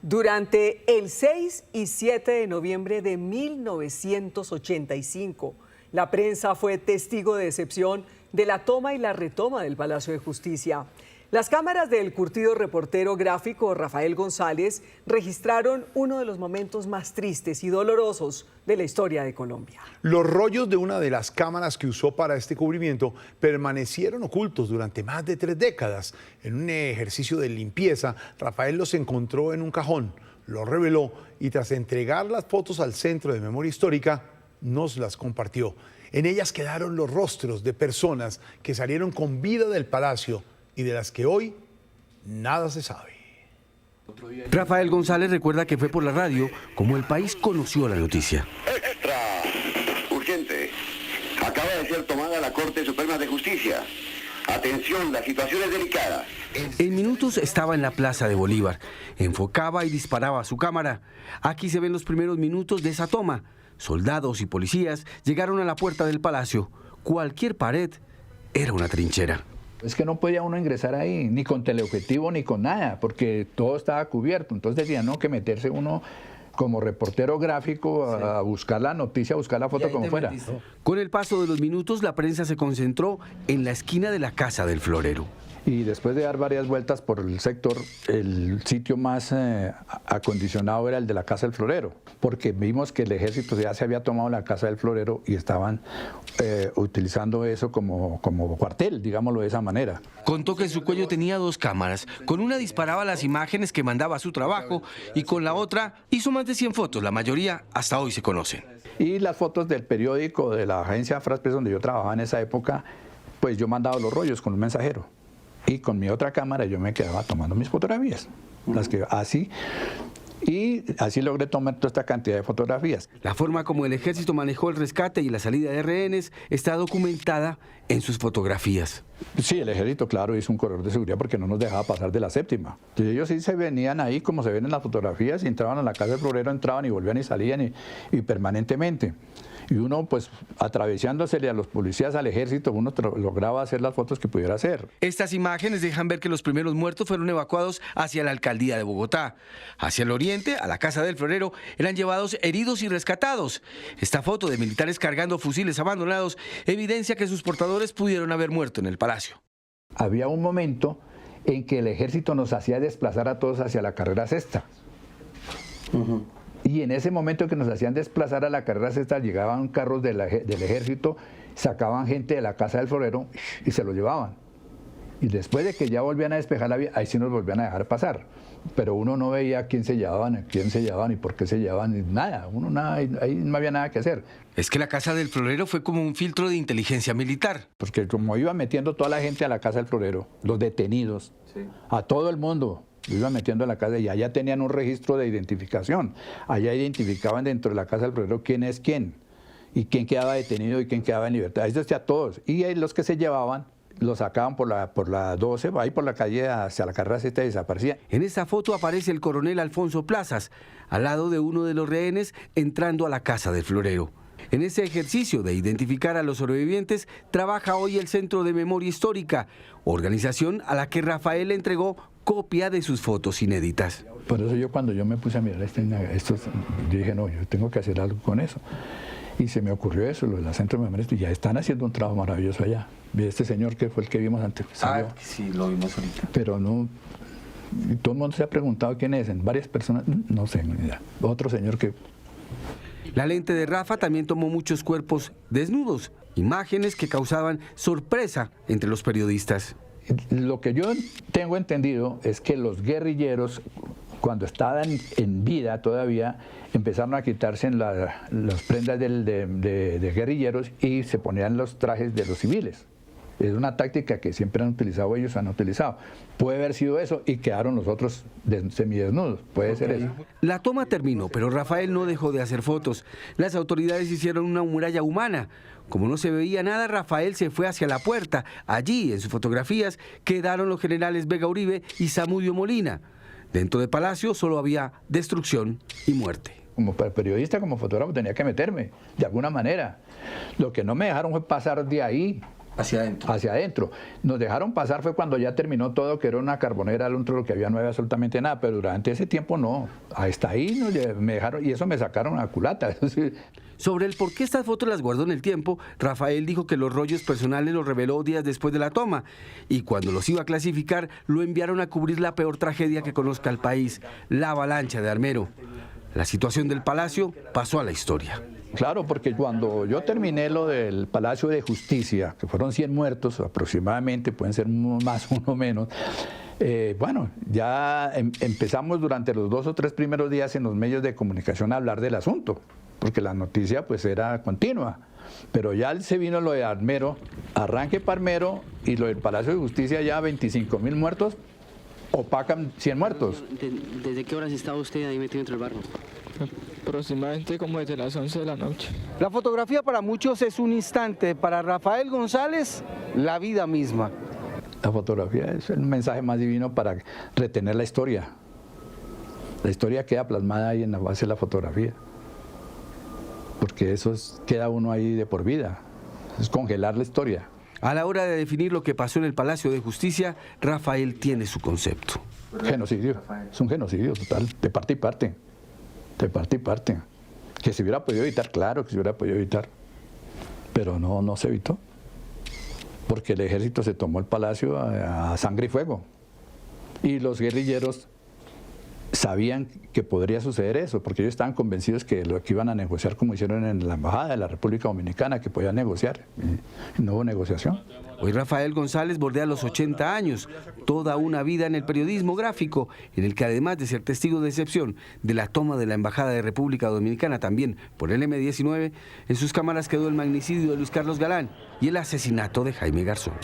Durante el 6 y 7 de noviembre de 1985, la prensa fue testigo de excepción de la toma y la retoma del Palacio de Justicia. Las cámaras del curtido reportero gráfico Rafael González registraron uno de los momentos más tristes y dolorosos de la historia de Colombia. Los rollos de una de las cámaras que usó para este cubrimiento permanecieron ocultos durante más de 3 décadas. En un ejercicio de limpieza, Rafael los encontró en un cajón, los reveló y tras entregar las fotos al Centro de Memoria Histórica, nos las compartió. En ellas quedaron los rostros de personas que salieron con vida del palacio y de las que hoy nada se sabe. Rafael González recuerda que fue por la radio como el país conoció la noticia. Extra, urgente. Acaba de ser tomada la Corte Suprema de Justicia. Atención, la situación es delicada. En minutos estaba en la Plaza de Bolívar. Enfocaba y disparaba a su cámara. Aquí se ven los primeros minutos de esa toma. Soldados y policías llegaron a la puerta del palacio. Cualquier pared era una trinchera. Es que no podía uno ingresar ahí, ni con teleobjetivo, ni con nada, porque todo estaba cubierto. Entonces tenía que meterse uno como reportero gráfico a buscar la noticia, a buscar la foto como fuera. Con el paso de los minutos, la prensa se concentró en la esquina de la Casa del Florero. Y después de dar varias vueltas por el sector, el sitio más acondicionado era el de la Casa del Florero, porque vimos que el ejército ya se había tomado la Casa del Florero y estaban utilizando eso como cuartel, digámoslo de esa manera. Contó que en su cuello tenía 2 cámaras. Con una disparaba las imágenes que mandaba a su trabajo y con la otra hizo más de 100 fotos, la mayoría hasta hoy se conocen. Y las fotos del periódico de la agencia Fraspress donde yo trabajaba en esa época, pues yo mandaba los rollos con un mensajero. Y con mi otra cámara yo me quedaba tomando mis fotografías, las que así, y así logré tomar toda esta cantidad de fotografías. La forma como el ejército manejó el rescate y la salida de rehenes está documentada en sus fotografías. Sí, el ejército, claro, hizo un corredor de seguridad porque no nos dejaba pasar de la 7ª. Entonces, ellos sí se venían ahí como se ven en las fotografías, y entraban a la Casa del Florero, entraban y volvían y salían y permanentemente. Y uno, pues, atravesándosele a los policías, al ejército, uno lograba hacer las fotos que pudiera hacer. Estas imágenes dejan ver que los primeros muertos fueron evacuados hacia la alcaldía de Bogotá. Hacia el oriente, a la Casa del Florero, eran llevados heridos y rescatados. Esta foto de militares cargando fusiles abandonados evidencia que sus portadores pudieron haber muerto en el palacio. Había un momento en que el ejército nos hacía desplazar a todos hacia la carrera sexta. Y en ese momento que nos hacían desplazar a la carrera sexta, llegaban carros del ejército, sacaban gente de la Casa del Florero y se lo llevaban. Y después de que ya volvían a despejar la vía, ahí sí nos volvían a dejar pasar. Pero uno no veía a quién se llevaban y por qué se llevaban, y nada, ahí no había nada que hacer. Es que la Casa del Florero fue como un filtro de inteligencia militar. Porque como iba metiendo toda la gente a la Casa del Florero, los detenidos, sí, a todo el mundo, lo iban metiendo a la casa y allá tenían un registro de identificación. Allá identificaban dentro de la Casa del Florero quién es quién, y quién quedaba detenido y quién quedaba en libertad. Ahí decía todos. Y los que se llevaban, los sacaban por la 12, ahí por la calle hacia la carrera 7 y desaparecían. En esta foto aparece el coronel Alfonso Plazas, al lado de uno de los rehenes, entrando a la Casa del Florero. En ese ejercicio de identificar a los sobrevivientes, trabaja hoy el Centro de Memoria Histórica, organización a la que Rafael le entregó copia de sus fotos inéditas. Por eso cuando yo me puse a mirar estos, yo dije, no, yo tengo que hacer algo con eso. Y se me ocurrió eso, lo del Centro de Memoria Histórica, y ya están haciendo un trabajo maravilloso allá. Vi este señor que fue el que vimos antes. Sí, lo vimos ahorita. Pero no, todo el mundo se ha preguntado quién es, en varias personas, no sé, otro señor que... La lente de Rafa también tomó muchos cuerpos desnudos, imágenes que causaban sorpresa entre los periodistas. Lo que yo tengo entendido es que los guerrilleros, cuando estaban en vida todavía, empezaron a quitarse las prendas de guerrilleros y se ponían los trajes de los civiles. Es una táctica que siempre han utilizado, ellos han utilizado. Puede haber sido eso y quedaron los otros semidesnudos, puede ser eso. La toma terminó, pero Rafael no dejó de hacer fotos. Las autoridades hicieron una muralla humana. Como no se veía nada, Rafael se fue hacia la puerta. Allí, en sus fotografías, quedaron los generales Vega Uribe y Zamudio Molina. Dentro de Palacio solo había destrucción y muerte. Como periodista, como fotógrafo, tenía que meterme, de alguna manera. Lo que no me dejaron fue pasar de ahí Hacia adentro. Hacia adentro. Nos dejaron pasar fue cuando ya terminó todo, que era una carbonera, lo que había no había absolutamente nada, pero durante ese tiempo no. Hasta ahí me dejaron, y eso me sacaron a culata. Sobre el por qué estas fotos las guardó en el tiempo, Rafael dijo que los rollos personales los reveló días después de la toma, y cuando los iba a clasificar, lo enviaron a cubrir la peor tragedia que conozca el país, la avalancha de Armero. La situación del palacio pasó a la historia. Claro, porque cuando yo terminé lo del Palacio de Justicia, que fueron 100 muertos aproximadamente, pueden ser uno más, uno menos, bueno, ya empezamos durante los 2 o 3 primeros días en los medios de comunicación a hablar del asunto, porque la noticia pues era continua. Pero ya se vino lo de Armero, arranque para Armero, y lo del Palacio de Justicia ya 25.000 muertos, opacan 100 muertos. ¿Desde qué horas estaba usted ahí metido dentro del barro? Aproximadamente como desde las 11 de la noche. La fotografía para muchos es un instante, para Rafael González, la vida misma. La fotografía es el mensaje más divino para retener la historia. La historia queda plasmada ahí en la base de la fotografía, porque queda uno ahí de por vida, es congelar la historia. A la hora de definir lo que pasó en el Palacio de Justicia, Rafael tiene su concepto. Genocidio, es un genocidio total, de parte y parte. De parte y parte. Que se hubiera podido evitar, claro que se hubiera podido evitar, pero no se evitó, porque el ejército se tomó el palacio a sangre y fuego, y los guerrilleros sabían que podría suceder eso, porque ellos estaban convencidos que lo que iban a negociar, como hicieron en la Embajada de la República Dominicana, que podían negociar, y no hubo negociación. Hoy Rafael González bordea los 80 años, toda una vida en el periodismo gráfico, en el que además de ser testigo de excepción de la toma de la Embajada de República Dominicana también por el M-19, en sus cámaras quedó el magnicidio de Luis Carlos Galán y el asesinato de Jaime Garzón.